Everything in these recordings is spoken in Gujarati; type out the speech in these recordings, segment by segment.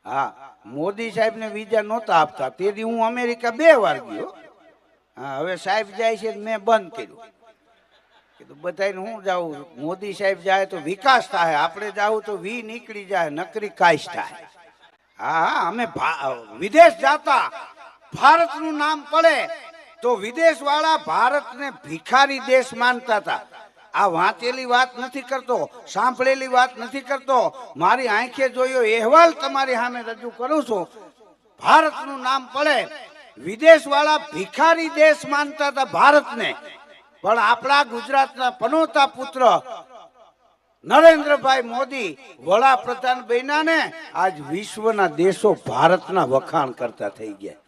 હા, મોદી સાહેબને વિઝા નહોતા આપતા તેથી હું અમેરિકા 2 વાર ગયો. હા, હવે સાહેબ જાય છે મેં બંધ કર્યું. કીધું બધાને હું જાઉં, મોદી સાહેબ જાય તો વિકાસ થાય, આપણે જાવું તો વી નીકળી જાય, નકરી કાશ થાય. હા હા, અમે વિદેશ જાતા, ભારતનું નામ પડે તો વિદેશ વાળા ભારતને ભિખારી દેશ માનતા હતા. આ વાંચેલી વાત નથી કરતો, સાંભળેલી વાત નથી કરતો, મારી આંખે જોયો અહેવાલ તમારી સામે રજૂ કરું છું. ભારતનું નામ પડે વિદેશ વાળા ભિખારી દેશ માનતા હતા ભારતને, પણ આપણા ગુજરાતના પનોતા પુત્ર નરેન્દ્રભાઈ મોદી વડાપ્રધાન બન્યા ને આજ વિશ્વના દેશો ભારતના વખાણ કરતા થઈ ગયા.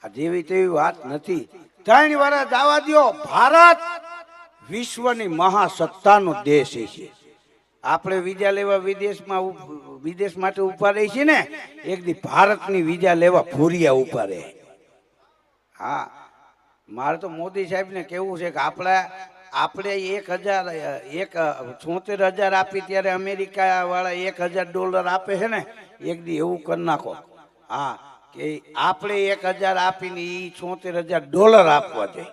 આ જેવી તેવી વાત નથી. 3 વર્ષ જવા દો, ભારત વિશ્વની મહાસત્તાનો દેશ છે. આપણે વિઝા લેવા વિદેશ માટે ઉભા રહી છે ને, એક દી ભારતની વિઝા લેવા ભૂરિયા ઉભા રહે. હા, મારે તો મોદી સાહેબને કેવું છે કે આપણે 76,000 આપી ત્યારે અમેરિકા વાળા $1,000 આપે છે ને, એક દી એવું કરી નાખો. હા, કે આપણે 1,000 આપીને એ $76,000 આપવા જોઈએ,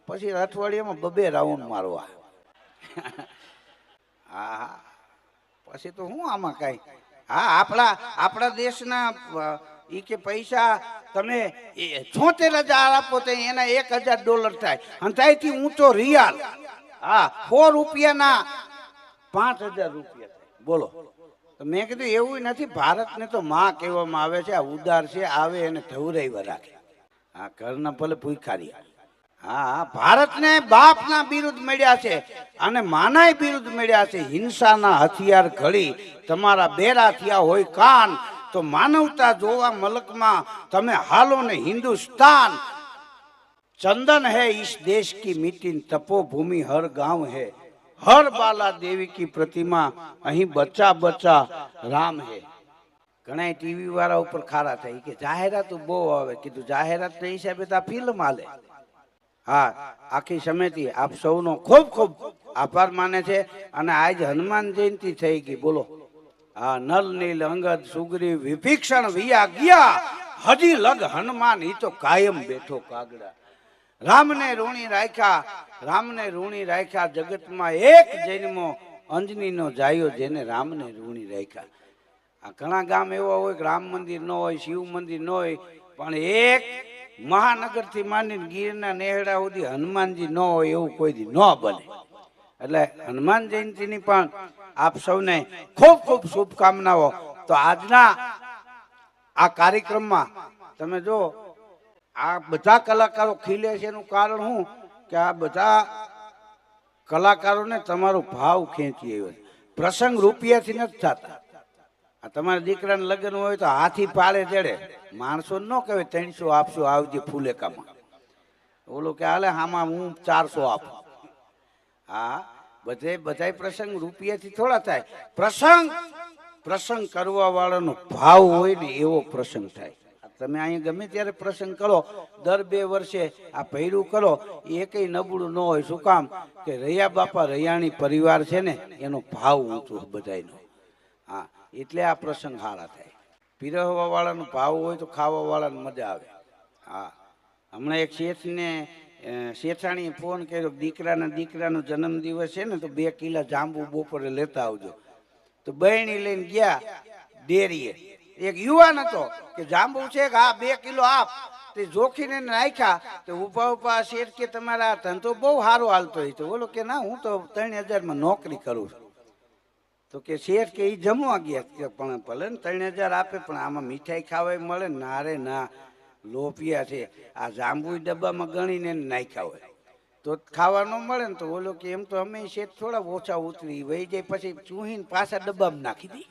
પછી અઠવાડિયામાં 2 રાઉન્ડ મારવા. હા હા, પછી તો હું આમાં કઈ. હા, આપણા દેશના ઈ કે પૈસા તમે 76,000 આપો તો એના $1,000 થાય, અને ત્યાંથી ઊંચો રિયાલ. હા, 100 રૂપિયાના 5,000 રૂપિયા થાય. બોલો. તો મેં કીધું એવું નથી, ભારતને તો માં કહેવામાં આવે છે, આ ઉદાર છે, આવે એને ધવરાવ્યા રાખે. હા, ઘરના ભલે ભૂખારી. હા, ભારતને બાપના બિરુદ મળ્યા છે અને માનાય બિરુદ મળ્યા છે. હિંસાના હથિયાર ઘડી તમારા બેરા થયા હોય કાન, તો માનવતા જોવા મલકમાં તમે હાલો ને હિન્દુસ્તાન. चंदन है इस देश की मिट्टी, तपोभूमि हर गांव है, हर बाला देवी की प्रतिमा, અહીં बच्चा बच्चा राम है. ઘણા ટીવી વાળા ઉપર ખારા થાય કે જાહેરાત બહુ આવે. કીધું જાહેરાત ના હિસાબે તો આ ફિલ્મ હાલે. હા, આખી સમિતિ આપ સૌનો ખૂબ ખૂબ આભાર માને છે. અને આજ હનુમાન જયંતિ થઈ ગઈ. બોલો. હા, નલ નીલ અંગદ સુગ્રીવ વિભીષણ વિયા ગયા, હજી લગ હનુમાન ઈ તો કાયમ બેઠો કાગડા. રામને ઋણી રાખ્યા જગતમાં એક જન્મો, અંજનીનો જાયો જેને રામને ઋણી રાખ્યા. આ ઘણા ગામ એવા હોય કે રામ મંદિર ન હોય, શિવ મંદિર ન હોય, પણ એક મહાનગર થી માંડીને ગીરના નેહડા સુધી હનુમાનજી ન હોય એવું કોઈ દી ન બને. એટલે હનુમાન જયંતિની પણ આપ સૌને ખૂબ ખૂબ શુભકામનાઓ. તો આજના આ કાર્યક્રમમાં તમે જો આ બધા કલાકારો ખીલે છે એનું કારણ શું કે આ બધા કલાકારોને તમારો ભાવ ખેંચી આવ્યો. પ્રસંગ રૂપિયાથી નથી થતા. આ તમારા દીકરાને લગ્ન હોય તો હાથી પાળે ચડે, માણસો ન કહેવાય 300 આપશો આવજે ફૂલેકામાં. ઓલું કે હાલે આમાં હું 400 આપું. હા, બધા પ્રસંગ રૂપિયાથી થોડા થાય. પ્રસંગ કરવા વાળાનો ભાવ હોય ને એવો પ્રસંગ થાય. તમે અહીંયા ગમે ત્યારે પ્રસંગ કરો, દર 2 વર્ષે આ ભૈરું કરો, એ કઈ નબળું ન હોય. શું કામ કે રૈયા બાપા રૈયાણી પરિવાર છે ને, એનો ભાવ ઊંચો બધાયનો. હા, એટલે આ પ્રસંગ સારા થાય. પીરસવા વાળાનો ભાવ હોય તો ખાવા વાળાને મજા આવે. હા, હમણાં એક શેઠાણીએ ફોન કર્યો, દીકરાનો જન્મદિવસ છે ને તો 2 કિલા જાંબુ બપોરે લેતા આવજો. તો બહેણી લઈને ગયા ડેરીએ. એક યુવાન હતો કે જાંબુ છે કે હા 2 કિલો આપ. તે જોખીને નાખ્યા. તો ઉભા શેઠ કે તમારા ધંધો બહુ સારો હાલતો હોય. તો બોલો કે ના, હું તો 3,000 નોકરી કરું છું. તો કે શેઠ કે એ જમવા ગયા. પણ ભલે ને 3,000 આપે, પણ આમાં મીઠાઈ ખાવા મળે? ના રે ના, લોપિયા છે. આ જાંબુ ડબ્બામાં ગણીને નાખ્યા હોય તો ખાવા ન મળે ને. તો બોલો કે એમ તો અમે શેઠ થોડા ઓછા ઉતરી વહી જાય, પછી ચૂહીને પાછા ડબ્બામાં નાખી દઈ.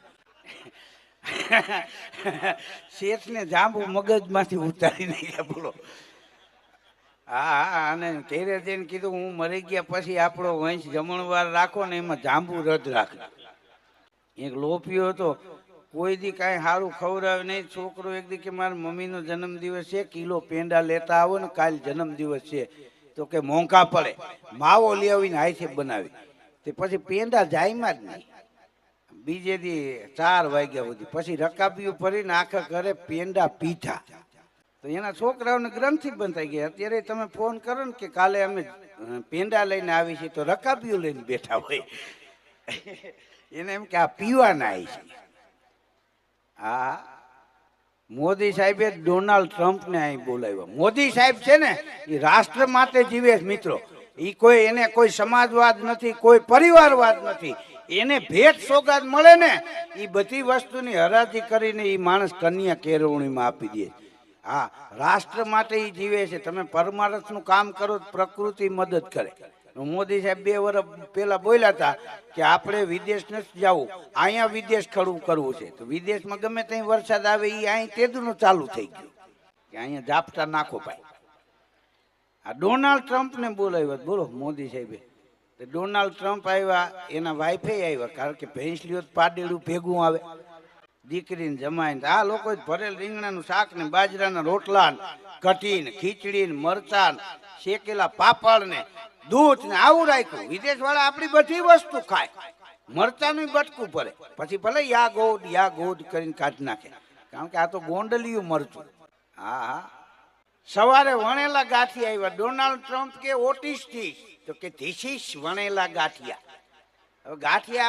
શેઠ ને જાંબુ મગજમાંથી ઉતારી નાખ્યા. બોલો. હા, અને ઘેરે જઈને કીધું હું મરી ગયા પછી આપણો વંશ જમણવાર રાખો ને, એમાં જાંબુ રદ રાખો. એક લોપિયો હતો, કોઈ દી કાંઈ સારું ખવડાવે નહીં. છોકરો એક દી કે મારા મમ્મીનો જન્મદિવસ છે, કિલો પેંડા લેતા આવો ને, કાલ જન્મદિવસ છે. તો કે મોંઘા પડે, માવો લઈ આવીને હાથે બનાવી. તે પછી પેંડા જાયમાં જ નહીં. બીજે દી 4 વાગ્યા સુધી, પછી રકાબીઓ ફરીને આખા ઘરે પેંડા પીધા. તો એના છોકરાઓને ગ્રંથિ બંધ થઈ ગઈ. અત્યારે તમે ફોન કરો ને કે કાલે અમે પેંડા લઈને આવી છીએ, તો રકાબીઓ લઈને બેઠા હોય. એને એમ કે આ પીવાના આવી છે. હા, મોદી સાહેબે ડોનાલ્ડ ટ્રમ્પને અહીં બોલાવ્યો. મોદી સાહેબ છે ને એ રાષ્ટ્ર માટે જીવે છે મિત્રો. એને કોઈ સમાજવાદ નથી, કોઈ પરિવારવાદ નથી. એને ભેટ સોગાદ મળે ને એ બધી વસ્તુની હરાજી કરીને એ માણસ કન્યા કેળવણીમાં આપી દે. હા, રાષ્ટ્ર માટે એ જીવે છે. તમે પરમારથનું કામ કરો તો પ્રકૃતિ મદદ કરે. મોદી સાહેબ 2 વર્ષ પહેલા બોલ્યા હતા કે આપણે વિદેશ નથી જવું, અહીંયા વિદેશ ખડું કરવું છે. તો વિદેશમાં ગમે ત્યાં વરસાદ આવે એ અહીં તેદુનું ચાલુ થઈ ગયું કે અહીંયા ઝાપટા નાખો ભાઈ. આ ડોનાલ્ડ ટ્રમ્પને બોલાવ્યો. બોલો મોદી સાહેબે. તો ડોનાલ્ડ ટ્રમ્પ આવ્યા, એના વાઈફે આવ્યા, કારણ કે ભેંસલીઓ પાડેલું ભેગું આવે. દીકરીને જમાઈને આ લોકો ભરેલ રીંગણાનું શાક ને બાજરાના રોટલા ને કઢી ને ખીચડી ને મરચાં શેકેલા પાપડ ને દૂધ ને આવું રાખ્યું. વિદેશ વાળા આપણી બધી વસ્તુ ખાય, મરચાનું બટકું પડે, પછી ભલે યા ગોદ કરીને કાઢી નાખે, કારણ કે આ તો ગોંડલિયું મરચું. હા હા, સવારે વણેલા ગાંઠિયા આવ્યા. ડોનાલ્ડ ટ્રમ્પ કે ઓટિસ્ટિસ, તો કે ધીસ ઇઝ વણેલા ગાંઠિયા. હવે ગાંઠિયા